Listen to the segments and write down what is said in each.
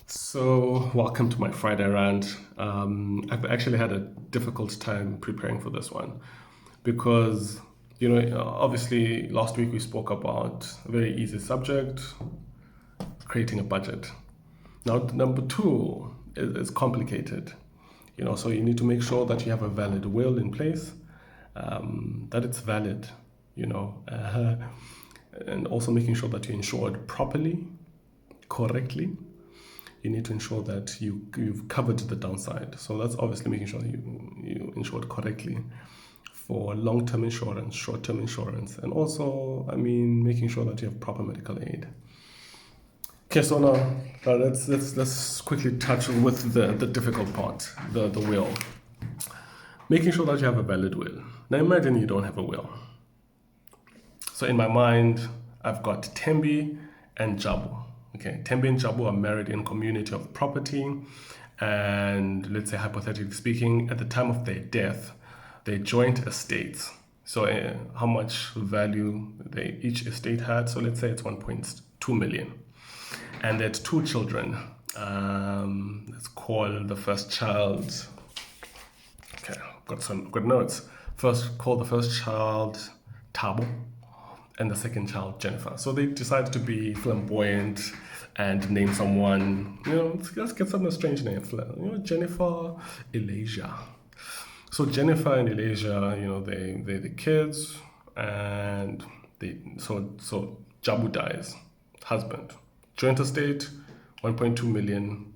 So, welcome to my Friday rant. I've actually had a difficult time preparing for this one because, obviously last week we spoke about a very easy subject, creating a budget. Now, number two is complicated, so you need to make sure that you have a valid will in place, that it's valid, and also making sure that you insure it properly, correctly. You need to ensure that you've covered the downside. So that's obviously making sure that you insured correctly for long-term insurance, short-term insurance, and also, making sure that you have proper medical aid. Okay, so now let's quickly touch with the difficult part, the will. Making sure that you have a valid will. Now imagine you don't have a will. So in my mind, I've got Tembi and Jabu. Okay, Tembi and Jabu are married in community of property, and let's say hypothetically speaking, at the time of their death, they joint estates. So how much value they each estate had? So let's say it's 1.2 million, and they had two children. Let's call the first child. Okay, got some good notes. Call the first child Tabo, and the second child Jennifer. So they decided to be flamboyant and name someone, let's get some strange names, Jennifer, Elijah. So Jennifer and Elijah, they're the kids, and so Jabu dies, husband, joint estate, 1.2 million.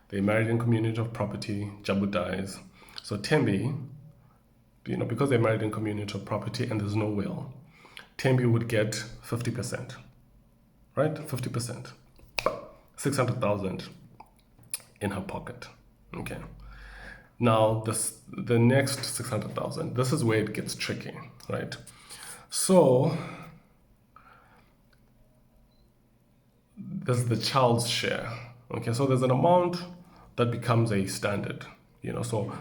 They married in community of property. Jabu dies. So Tembi, because they're married in community of property and there's no will, Tembi would get 50%, right? 50%, 600,000 in her pocket. Okay. Now the next 600,000. This is where it gets tricky, right? So there's the child's share. Okay, so there's an amount that becomes a standard. So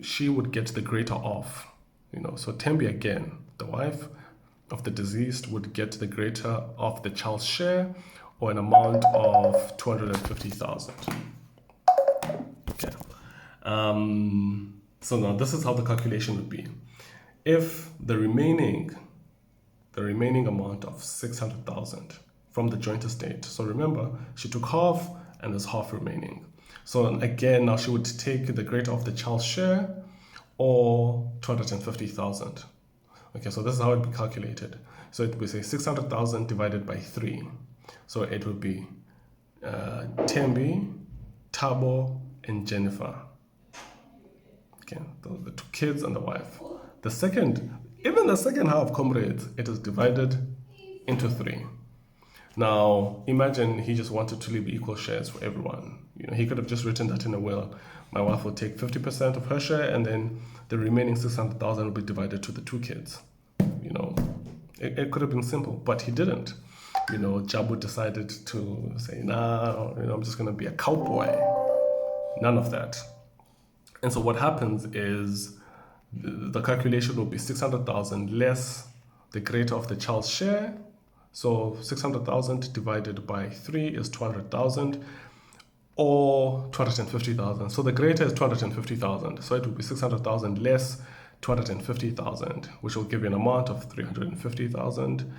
she would get the greater of. So Tembi again, the wife of the deceased, would get the greater of the child's share, or an amount of 250,000. Okay. So now this is how the calculation would be. If the remaining amount of 600,000 from the joint estate. So remember, she took half and there's half remaining. So again, now she would take the greater of the child's share, or 250,000. Okay, so this is how it would be calculated. So it would be, say, 600,000 divided by 3. So it would be Tembi, Tabo, and Jennifer. Okay, the two kids and the wife. Even the second half, comrades, it is divided into 3. Now, imagine he just wanted to leave equal shares for everyone. He could have just written that in a will. My wife will take 50% of her share, and then the remaining 600,000 will be divided to the two kids. It could have been simple, but he didn't. Jabu decided to say, nah, I'm just going to be a cowboy. None of that. And so what happens is the calculation will be 600,000 less the greater of the child's share. So 600,000 divided by 3 is 200,000, or 250,000. So the greater is 250,000. So it will be 600,000 less 250,000, which will give you an amount of 350,000.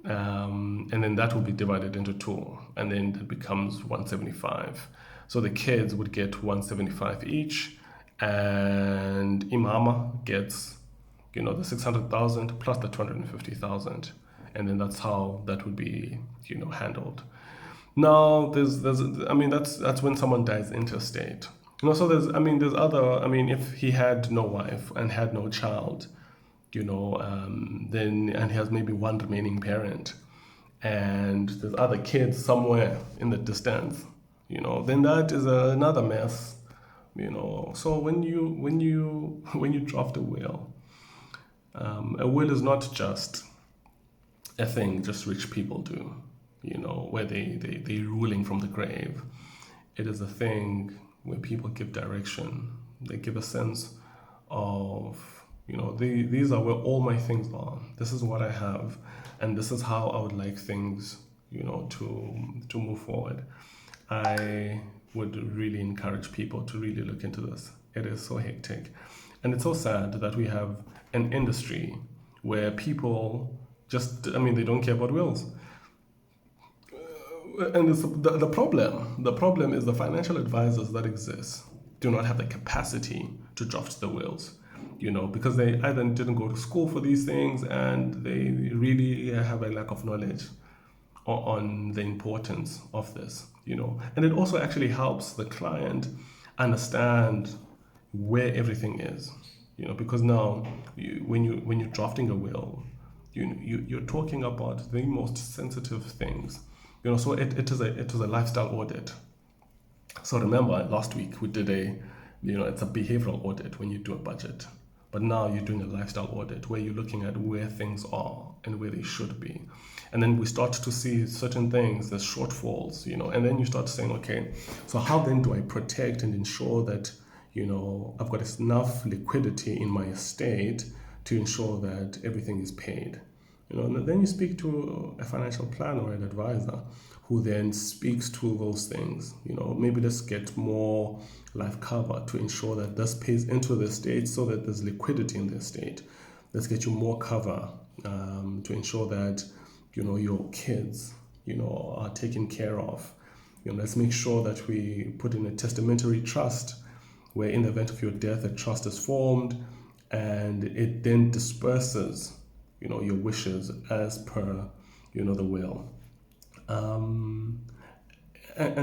And then that will be divided into 2, and then it becomes 175. So the kids would get 175 each, and Imama gets, the 600,000 plus the 250,000, and then that's how that would be, handled. Now that's when someone dies interstate. So there's other. If he had no wife and had no child, then, and he has maybe one remaining parent, and there's other kids somewhere in the distance, then that is another mess, So when you draft a will is not just a thing just rich people do, where they ruling from the grave. It is a thing where people give direction. They give a sense of, these are where all my things are. This is what I have, and this is how I would like things, to move forward. I would really encourage people to really look into this. It is so hectic. And it's so sad that we have an industry where people they don't care about wills. And the problem is the financial advisors that exist do not have the capacity to draft the wills, because they either didn't go to school for these things, and they really have a lack of knowledge on the importance of this, and it also actually helps the client understand where everything is, because now when you're drafting a will, you're talking about the most sensitive things, so it is a lifestyle audit. So remember, last week we did it's a behavioral audit when you do a budget. But now you're doing a lifestyle audit where you're looking at where things are and where they should be. And then we start to see certain things, there's shortfalls, and then you start saying, okay, so how then do I protect and ensure that, I've got enough liquidity in my estate to ensure that everything is paid? And then you speak to a financial planner or an advisor who then speaks to those things. Maybe let's get more life cover to ensure that this pays into the estate so that there's liquidity in the estate. Let's get you more cover to ensure that, your kids, are taken care of. Let's make sure that we put in a testamentary trust where in the event of your death, a trust is formed and it then disperses your wishes as per, the will. And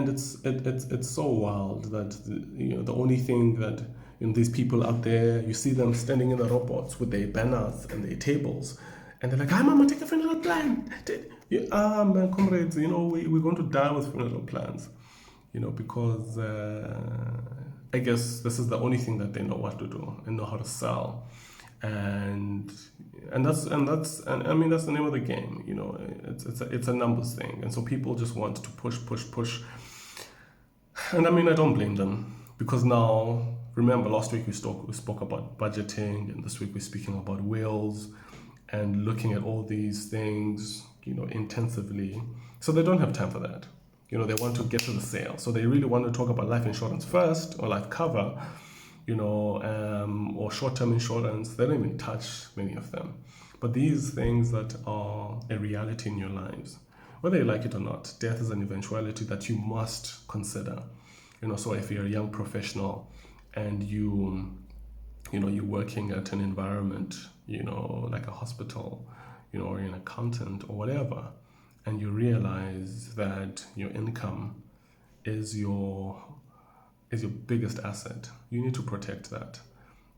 it's so wild that the only thing that these people out there, you see them standing in the robots with their banners and their tables, and they're like, "Hi, mama, take a funeral plan." Man, comrades, we're going to die with funeral plans, because I guess this is the only thing that they know what to do and know how to sell. And that's the name of the game. It's a numbers thing, and so people just want to push, and I don't blame them, because now, remember, last week we spoke about budgeting, and this week we're speaking about wills and looking at all these things intensively. So they don't have time for that. They want to get to the sale, so they really want to talk about life insurance first, or life cover, or short-term insurance. They don't even touch many of them. But these things that are a reality in your lives, whether you like it or not, death is an eventuality that you must consider. So if you're a young professional and you're working at an environment, like a hospital, or an accountant or whatever, and you realize that your income is your biggest asset, you need to protect that.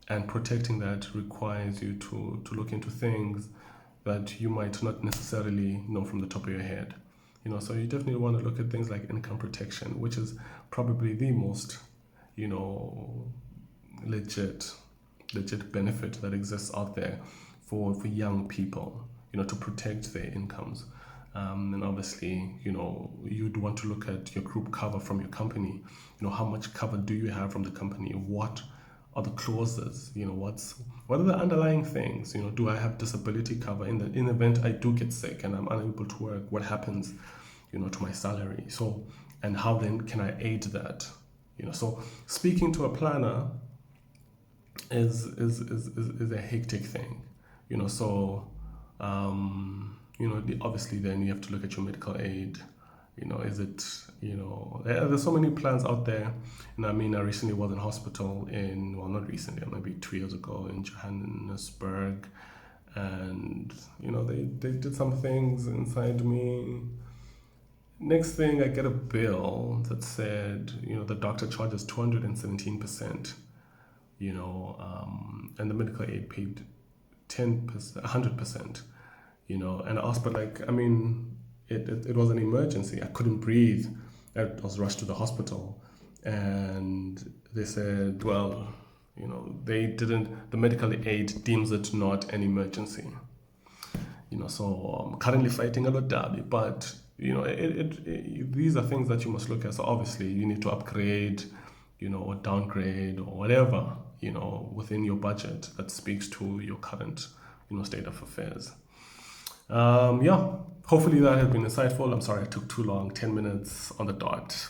And protecting that requires you to look into things that you might not necessarily know from the top of your head. So you definitely want to look at things like income protection, which is probably the most, legit benefit that exists out there for young people, to protect their incomes. And obviously, you'd want to look at your group cover from your company. How much cover do you have from the company? What are the clauses? What are the underlying things? Do I have disability cover in the event I do get sick and I'm unable to work? What happens, to my salary? So, and how then can I aid that? So speaking to a planner is a hectic thing. Obviously then you have to look at your medical aid. Is it, there's so many plans out there. And I recently was in hospital not recently, maybe 2 years ago in Johannesburg. And, they did some things inside me. Next thing, I get a bill that said, the doctor charges 217%, and the medical aid paid 10%, 100%. And I asked, but it was an emergency. I couldn't breathe. I was rushed to the hospital, and they said, well, the medical aid deems it not an emergency. So I'm currently fighting a derby, but these are things that you must look at. So obviously you need to upgrade, or downgrade or whatever, within your budget that speaks to your current, state of affairs. Hopefully that has been insightful. I'm sorry I took too long, 10 minutes on the dot.